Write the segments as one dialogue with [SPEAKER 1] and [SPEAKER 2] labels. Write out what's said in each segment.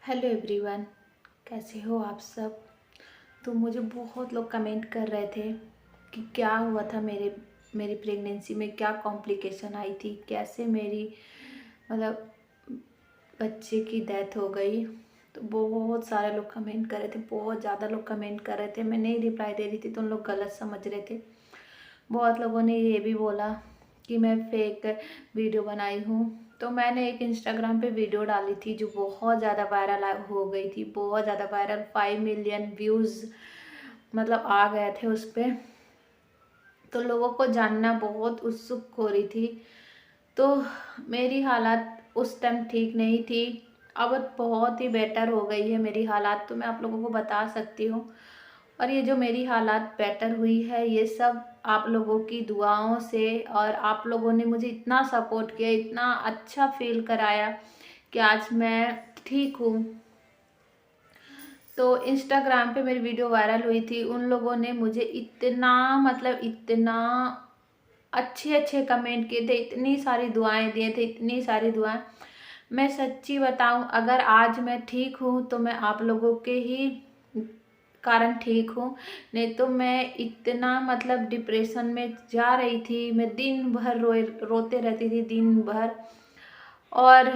[SPEAKER 1] Hello everyone, कैसे हो आप सब। तो मुझे बहुत लोग कमेंट कर रहे थे कि क्या हुआ था मेरी प्रेगनेंसी में, क्या कॉम्प्लिकेशन आई थी, कैसे मेरी मतलब बच्चे की डेथ हो गई। तो बहुत सारे लोग कमेंट कर रहे थे, बहुत ज़्यादा लोग कमेंट कर रहे थे। मैं नहीं रिप्लाई दे रही थी तो उन लोग गलत समझ रहे थे। बहुत लोगों ने ये भी बोला कि मैं फेक वीडियो बनाई हूँ। तो मैंने एक इंस्टाग्राम पे वीडियो डाली थी जो बहुत ज़्यादा वायरल हो गई थी, बहुत ज़्यादा वायरल, 5 मिलियन व्यूज़ मतलब आ गए थे उस पर। तो लोगों को जानना बहुत उत्सुक हो रही थी। तो मेरी हालात उस टाइम ठीक नहीं थी, अब बहुत ही बेटर हो गई है मेरी हालात, तो मैं आप लोगों को बता सकती हूँ। और ये जो मेरी हालात बेटर हुई है ये सब आप लोगों की दुआओं से, और आप लोगों ने मुझे इतना सपोर्ट किया, इतना अच्छा फील कराया कि आज मैं ठीक हूँ। तो इंस्टाग्राम पे मेरी वीडियो वायरल हुई थी, उन लोगों ने मुझे इतना मतलब इतना अच्छे अच्छे कमेंट किए थे, इतनी सारी दुआएं दिए थे, इतनी सारी दुआएं। मैं सच्ची बताऊं, अगर आज मैं ठीक हूँ तो मैं आप लोगों के ही कारण ठीक हूँ। नहीं तो मैं इतना मतलब डिप्रेशन में जा रही थी, मैं दिन भर रोते रहती थी दिन भर। और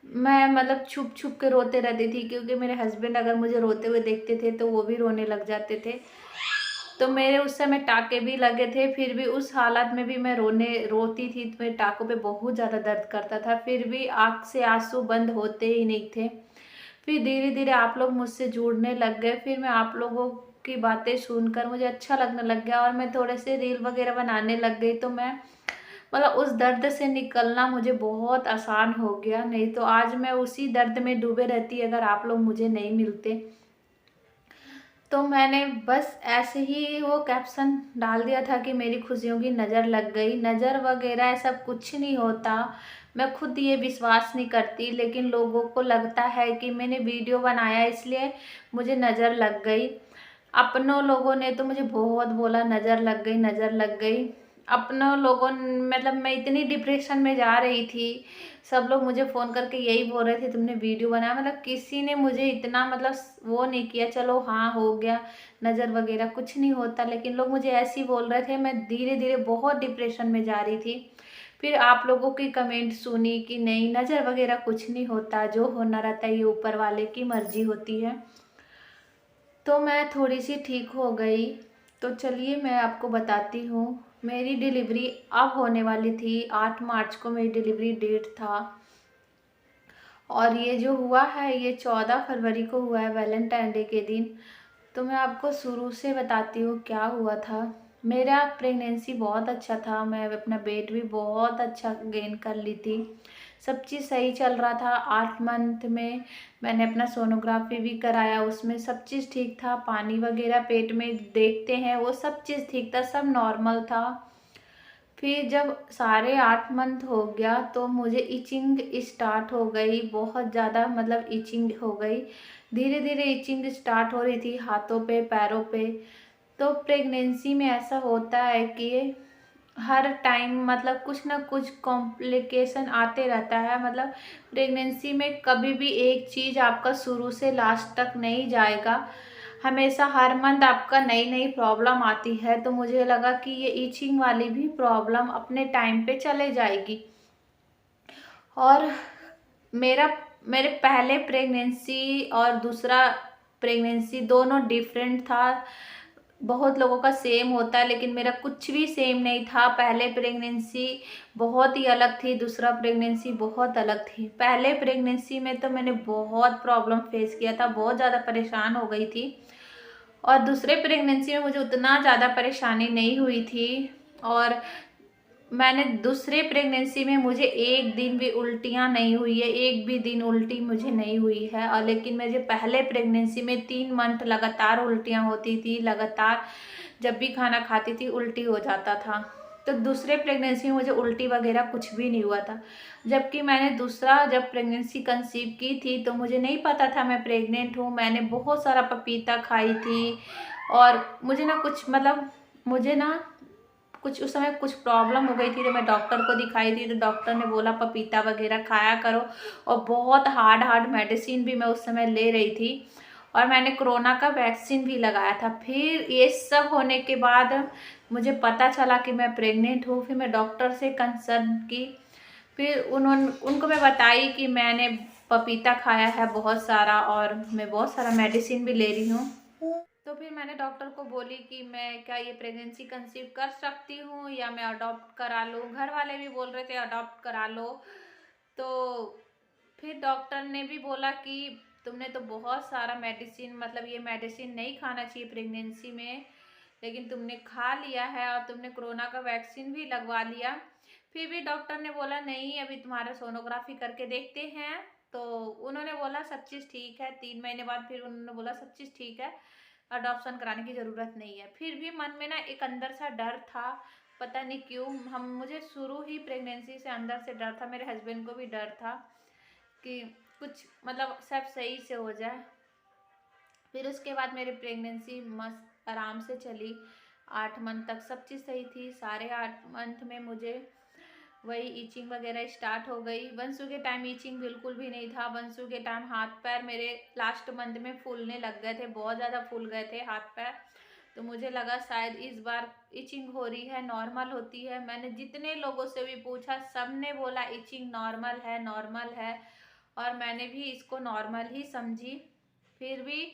[SPEAKER 1] मैं मतलब छुप छुप के रोते रहती थी, क्योंकि मेरे हस्बैंड अगर मुझे रोते हुए देखते थे तो वो भी रोने लग जाते थे। तो मेरे उस समय टाँके भी लगे थे, फिर भी उस हालत में भी मैं रोती थी, तो मेरे टाँकों पे बहुत ज़्यादा दर्द करता था, फिर भी आँख से आंसू बंद होते ही नहीं थे। फिर धीरे धीरे आप लोग मुझसे जुड़ने लग गए, फिर मैं आप लोगों की बातें सुनकर मुझे अच्छा लगने लग गया और मैं थोड़े से रील वगैरह बनाने लग गई। तो मैं मतलब उस दर्द से निकलना मुझे बहुत आसान हो गया, नहीं तो आज मैं उसी दर्द में डूबे रहती अगर आप लोग मुझे नहीं मिलते। तो मैंने बस ऐसे ही वो कैप्शन डाल दिया था कि मेरी खुशियों की नज़र लग गई। नज़र वगैरह ऐसा कुछ नहीं होता, मैं खुद ये विश्वास नहीं करती, लेकिन लोगों को लगता है कि मैंने वीडियो बनाया इसलिए मुझे नज़र लग गई। अपनों लोगों ने तो मुझे बहुत बोला नज़र लग गई, नज़र लग गई। अपनों लोगों मतलब मैं इतनी डिप्रेशन में जा रही थी, सब लोग मुझे फ़ोन करके यही बोल रहे थे तुमने वीडियो बनाया, मतलब किसी ने मुझे इतना मतलब वो नहीं किया, चलो हाँ हो गया, नज़र वगैरह कुछ नहीं होता। लेकिन लोग मुझे ऐसे ही बोल रहे थे, मैं धीरे धीरे बहुत डिप्रेशन में जा रही थी। फिर आप लोगों की कमेंट सुनी कि नहीं, नज़र वगैरह कुछ नहीं होता, जो होना रहता है ये ऊपर वाले की मर्जी होती है। तो मैं थोड़ी सी ठीक हो गई। तो चलिए मैं आपको बताती हूँ, मेरी डिलीवरी अब होने वाली थी, 8 मार्च को मेरी डिलीवरी डेट था। और ये जो हुआ है ये 14 फरवरी को हुआ है, वैलेंटाइन डे के दिन। तो मैं आपको शुरू से बताती हूँ क्या हुआ था। मेरा प्रेगनेंसी बहुत अच्छा था, मैं अपना वेट भी बहुत अच्छा गेन कर ली थी, सब चीज़ सही चल रहा था। 8 मंथ में मैंने अपना सोनोग्राफी भी कराया, उसमें सब चीज़ ठीक था, पानी वगैरह पेट में देखते हैं वो सब चीज़ ठीक था, सब नॉर्मल था। फिर जब साढ़े 8 मंथ हो गया तो मुझे इचिंग स्टार्ट हो गई, बहुत ज़्यादा मतलब इचिंग हो गई, धीरे धीरे इचिंग स्टार्ट हो रही थी हाथों पे पैरों पे। तो प्रेगनेंसी में ऐसा होता है कि हर टाइम मतलब कुछ ना कुछ कॉम्प्लिकेशन आते रहता है, मतलब प्रेगनेंसी में कभी भी एक चीज़ आपका शुरू से लास्ट तक नहीं जाएगा, हमेशा हर मंथ आपका नई नई प्रॉब्लम आती है। तो मुझे लगा कि ये ईचिंग वाली भी प्रॉब्लम अपने टाइम पे चले जाएगी। और मेरा मेरे पहले प्रेगनेंसी और दूसरा प्रेगनेंसी दोनों डिफरेंट था। बहुत लोगों का सेम होता है लेकिन मेरा कुछ भी सेम नहीं था। पहले प्रेगनेंसी बहुत ही अलग थी, दूसरा प्रेगनेंसी बहुत अलग थी। पहले प्रेगनेंसी में तो मैंने बहुत प्रॉब्लम फेस किया था, बहुत ज़्यादा परेशान हो गई थी। और दूसरे प्रेगनेंसी में मुझे उतना ज़्यादा परेशानी नहीं हुई थी। और मैंने दूसरे प्रेगनेंसी में मुझे एक दिन भी उल्टियाँ नहीं हुई है, एक भी दिन उल्टी मुझे नहीं हुई है। और लेकिन मुझे पहले प्रेगनेंसी में 3 मंथ लगातार उल्टियाँ होती थी, लगातार जब भी खाना खाती थी उल्टी हो जाता था। तो दूसरे प्रेगनेंसी में मुझे उल्टी वगैरह कुछ भी नहीं हुआ था। जबकि मैंने दूसरा जब प्रेगनेंसी कंसीव की थी तो मुझे नहीं पता था मैं प्रेग्नेंट हूँ, मैंने बहुत सारा पपीता खाई थी। और मुझे ना कुछ मतलब मुझे ना कुछ उस समय कुछ प्रॉब्लम हो गई थी, तो मैं डॉक्टर को दिखाई थी, तो डॉक्टर ने बोला पपीता वगैरह खाया करो, और बहुत हार्ड हार्ड मेडिसिन भी मैं उस समय ले रही थी, और मैंने कोरोना का वैक्सीन भी लगाया था। फिर ये सब होने के बाद मुझे पता चला कि मैं प्रेग्नेंट हूँ। फिर मैं डॉक्टर से कंसल्ट की, फिर उनको मैं बताई कि मैंने पपीता खाया है बहुत सारा, और मैं बहुत सारा मेडिसिन भी ले रही हूँ। तो फिर मैंने डॉक्टर को बोली कि मैं क्या ये प्रेगनेंसी कंसीव कर सकती हूँ या मैं अडॉप्ट करा लूँ। घर वाले भी बोल रहे थे अडॉप्ट करा लो। तो फिर डॉक्टर ने भी बोला कि तुमने तो बहुत सारा मेडिसिन, मतलब ये मेडिसिन नहीं खाना चाहिए प्रेगनेंसी में, लेकिन तुमने खा लिया है और तुमने कोरोना का वैक्सीन भी लगवा लिया। फिर भी डॉक्टर ने बोला नहीं, अभी तुम्हारा सोनोग्राफी करके देखते हैं। तो उन्होंने बोला सब चीज़ ठीक है। 3 महीने बाद फिर उन्होंने बोला सब चीज़ ठीक है, अडॉप्शन कराने की ज़रूरत नहीं है। फिर भी मन में ना एक अंदर सा डर था, पता नहीं क्यों। मुझे शुरू ही प्रेगनेंसी से अंदर से डर था, मेरे हस्बैंड को भी डर था कि कुछ मतलब सब सही से हो जाए। फिर उसके बाद मेरी प्रेगनेंसी मस्त आराम से चली, 8 मंथ तक सब चीज़ सही थी। सारे 8 मंथ में मुझे वही ईचिंग वगैरह स्टार्ट हो गई। वंशु के टाइम ईचिंग बिल्कुल भी नहीं था। वंशु के टाइम हाथ पैर मेरे लास्ट मंथ में फूलने लग गए थे, बहुत ज़्यादा फूल गए थे हाथ पैर। तो मुझे लगा शायद इस बार ईचिंग हो रही है, नॉर्मल होती है। मैंने जितने लोगों से भी पूछा, सब ने बोला ईचिंग नॉर्मल है, नॉर्मल है, और मैंने भी इसको नॉर्मल ही समझी। फिर भी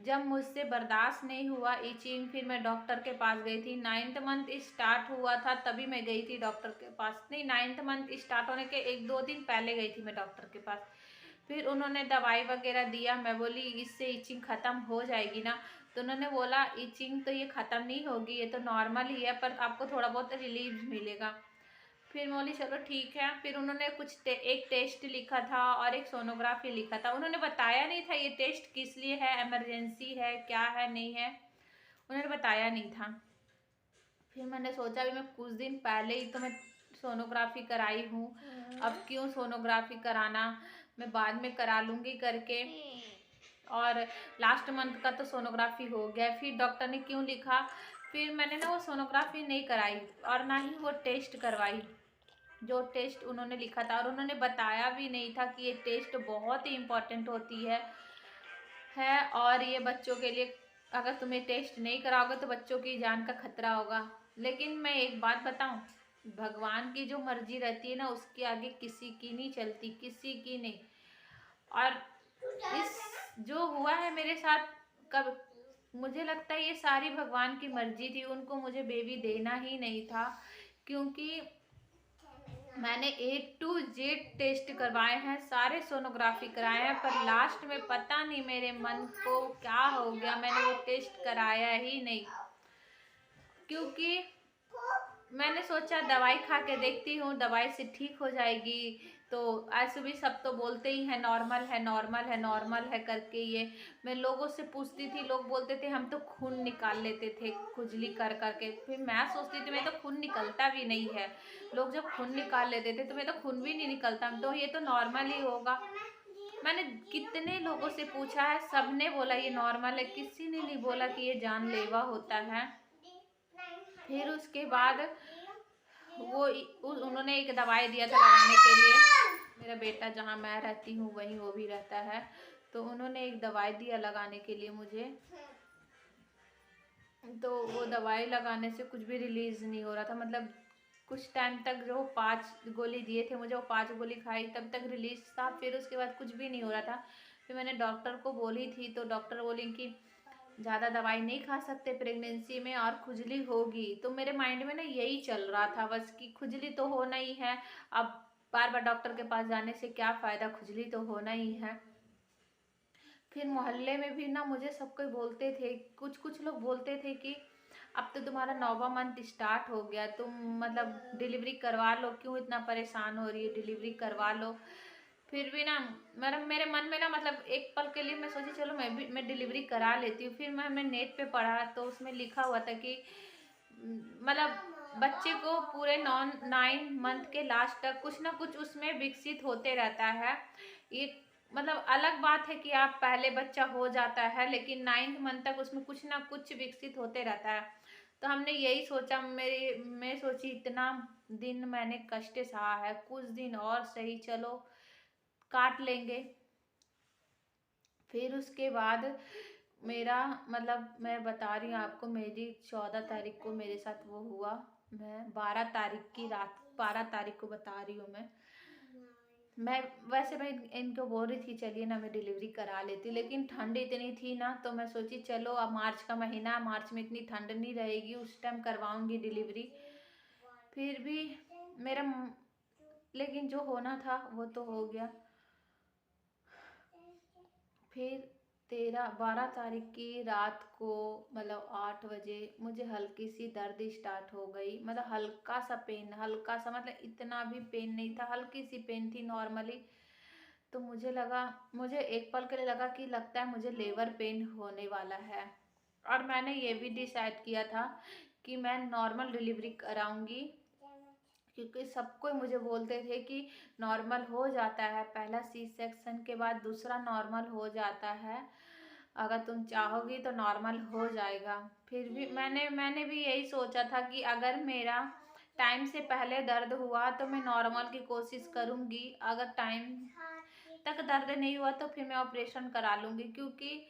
[SPEAKER 1] जब मुझसे बर्दाश्त नहीं हुआ ईचिंग, फिर मैं डॉक्टर के पास गई थी। 9th मंथ स्टार्ट हुआ था तभी मैं गई थी डॉक्टर के पास। नहीं, 9th मंथ स्टार्ट होने के 1-2 दिन पहले गई थी मैं डॉक्टर के पास। फिर उन्होंने दवाई वगैरह दिया। मैं बोली इससे ईचिंग ख़त्म हो जाएगी ना? तो उन्होंने बोला ईचिंग तो ये ख़त्म नहीं होगी, ये तो नॉर्मल ही है, पर आपको थोड़ा बहुत रिलीफ मिलेगा। फिर मैं बोली चलो ठीक है। फिर उन्होंने एक टेस्ट लिखा था और एक सोनोग्राफी लिखा था। उन्होंने बताया नहीं था ये टेस्ट किस लिए है, इमरजेंसी है, क्या है, नहीं है, उन्होंने बताया नहीं था। फिर मैंने सोचा अभी मैं कुछ दिन पहले ही तो मैं सोनोग्राफी कराई हूँ, अब क्यों सोनोग्राफी कराना, मैं बाद में करा लूँगी करके। और लास्ट मंथ का तो सोनोग्राफी हो गया। फिर डॉक्टर ने क्यों लिखा, फिर मैंने ना वो सोनोग्राफी नहीं कराई और ना ही वो टेस्ट करवाई जो टेस्ट उन्होंने लिखा था। और उन्होंने बताया भी नहीं था कि ये टेस्ट बहुत ही इम्पोर्टेंट होती है, और ये बच्चों के लिए अगर तुम्हें टेस्ट नहीं कराओगे तो बच्चों की जान का खतरा होगा। लेकिन मैं एक बात बताऊं, भगवान की जो मर्जी रहती है ना, उसके आगे किसी की नहीं चलती, किसी की नहीं। और इस जो हुआ है मेरे साथ, कब मुझे लगता है ये सारी भगवान की मर्जी थी। उनको मुझे बेबी देना ही नहीं था, क्योंकि मैंने A to Z टेस्ट करवाए हैं, सारे सोनोग्राफी कराए हैं, पर लास्ट में पता नहीं मेरे मन को क्या हो गया, मैंने वो टेस्ट कराया ही नहीं। क्योंकि मैंने सोचा दवाई खा के देखती हूँ, दवाई से ठीक हो जाएगी। तो ऐसे भी सब तो बोलते ही हैं नॉर्मल है, नॉर्मल है, नॉर्मल है करके। ये मैं लोगों से पूछती थी, लोग बोलते थे हम तो खून निकाल लेते थे खुजली कर करके। फिर मैं सोचती थी मैं तो खून निकलता भी नहीं है, लोग जब खून निकाल लेते थे तो मैं तो खून भी नहीं निकलता, तो ये तो नॉर्मल ही होगा। मैंने कितने लोगों से पूछा है, सबने बोला ये नॉर्मल है, किसी ने नहीं बोला कि ये जानलेवा होता है। फिर उसके बाद उन्होंने एक दवाई दिया था लगाने के लिए। मेरा बेटा जहाँ मैं रहती हूँ वहीं वो भी रहता है, तो उन्होंने एक दवाई दिया लगाने के लिए मुझे। तो वो दवाई लगाने से कुछ भी रिलीज नहीं हो रहा था, मतलब कुछ टाइम तक जो 5 गोली दिए थे मुझे, वो 5 गोली खाई तब तक रिलीज था, फिर उसके बाद कुछ भी नहीं हो रहा था। फिर मैंने डॉक्टर को बोली थी, तो डॉक्टर बोली कि ज़्यादा दवाई नहीं खा सकते प्रेगनेंसी में और खुजली होगी। तो मेरे माइंड में ना यही चल रहा था बस कि खुजली तो होना ही है, अब बार बार डॉक्टर के पास जाने से क्या फ़ायदा, खुजली तो होना ही है। फिर मोहल्ले में भी ना मुझे सब कोई बोलते थे, कुछ कुछ लोग बोलते थे कि अब तो तुम्हारा 9वां मंथ स्टार्ट हो गया, तुम मतलब डिलीवरी करवा लो, क्यों इतना परेशान हो रही है, डिलीवरी करवा लो। फिर भी ना मेरे मन में ना मतलब एक पल के लिए मैं सोची चलो मैं डिलीवरी करा लेती हूँ। फिर मैं नेट पे पढ़ा तो उसमें लिखा हुआ था कि मतलब बच्चे को पूरे 9 मंथ के लास्ट तक कुछ ना कुछ उसमें विकसित होते रहता है। ये मतलब अलग बात है कि आप पहले बच्चा हो जाता है, लेकिन 9th मंथ तक उसमें कुछ ना कुछ विकसित होते रहता है। तो हमने यही सोचा, मैं सोची इतना दिन मैंने कष्ट सहा है, कुछ दिन और सही, चलो काट लेंगे। फिर उसके बाद मेरा मतलब मैं बता रही हूँ आपको, मेरी 14 तारीख को मेरे साथ वो हुआ। मैं 12 तारीख की रात, 12 तारीख को बता रही हूँ मैं वैसे मैं इनको बोल रही थी चलिए ना मैं डिलीवरी करा लेती, लेकिन ठंड इतनी थी ना, तो मैं सोची चलो अब मार्च का महीना, मार्च में इतनी ठंड नहीं रहेगी, उस टाइम करवाऊंगी डिलीवरी। फिर भी मेरा लेकिन जो होना था वो तो हो गया। फिर 12 तारीख की रात को मतलब 8 बजे मुझे हल्की सी दर्द स्टार्ट हो गई, मतलब हल्का सा पेन, हल्का सा, मतलब इतना भी पेन नहीं था, हल्की सी पेन थी नॉर्मली। तो मुझे लगा, मुझे एक पल के लिए लगा कि लगता है मुझे लेबर पेन होने वाला है। और मैंने ये भी डिसाइड किया था कि मैं नॉर्मल डिलीवरी कराऊंगी, क्योंकि सब कोई मुझे बोलते थे कि नॉर्मल हो जाता है, पहला सी सेक्शन के बाद दूसरा नॉर्मल हो जाता है, अगर तुम चाहोगी तो नॉर्मल हो जाएगा। फिर भी मैंने भी यही सोचा था कि अगर मेरा टाइम से पहले दर्द हुआ तो मैं नॉर्मल की कोशिश करूंगी, अगर टाइम तक दर्द नहीं हुआ तो फिर मैं ऑपरेशन करा लूंगी, क्योंकि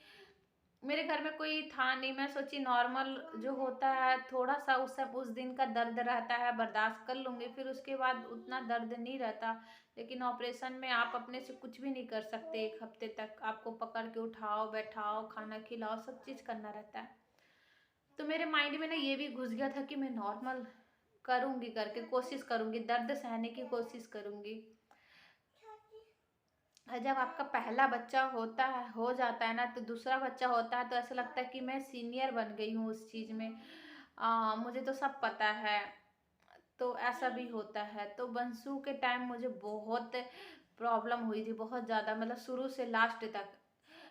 [SPEAKER 1] मेरे घर में कोई था नहीं। मैं सोची नॉर्मल जो होता है थोड़ा सा उस दिन का दर्द रहता है, बर्दाश्त कर लूंगी, फिर उसके बाद उतना दर्द नहीं रहता। लेकिन ऑपरेशन में आप अपने से कुछ भी नहीं कर सकते, 1 हफ्ते तक आपको पकड़ के उठाओ बैठाओ खाना खिलाओ सब चीज करना रहता है। तो मेरे माइंड में ना ये भी घुस गया था कि मैं नॉर्मल करूंगी, करके कोशिश करूंगी, दर्द सहने की कोशिश करूंगी। जब आपका पहला बच्चा होता है, हो जाता है ना, तो दूसरा बच्चा होता है तो ऐसा लगता है कि मैं सीनियर बन गई हूँ उस चीज़ में, मुझे तो सब पता है। तो ऐसा भी होता है। तो बंसू के टाइम मुझे बहुत प्रॉब्लम हुई थी, बहुत ज़्यादा, मतलब शुरू से लास्ट तक।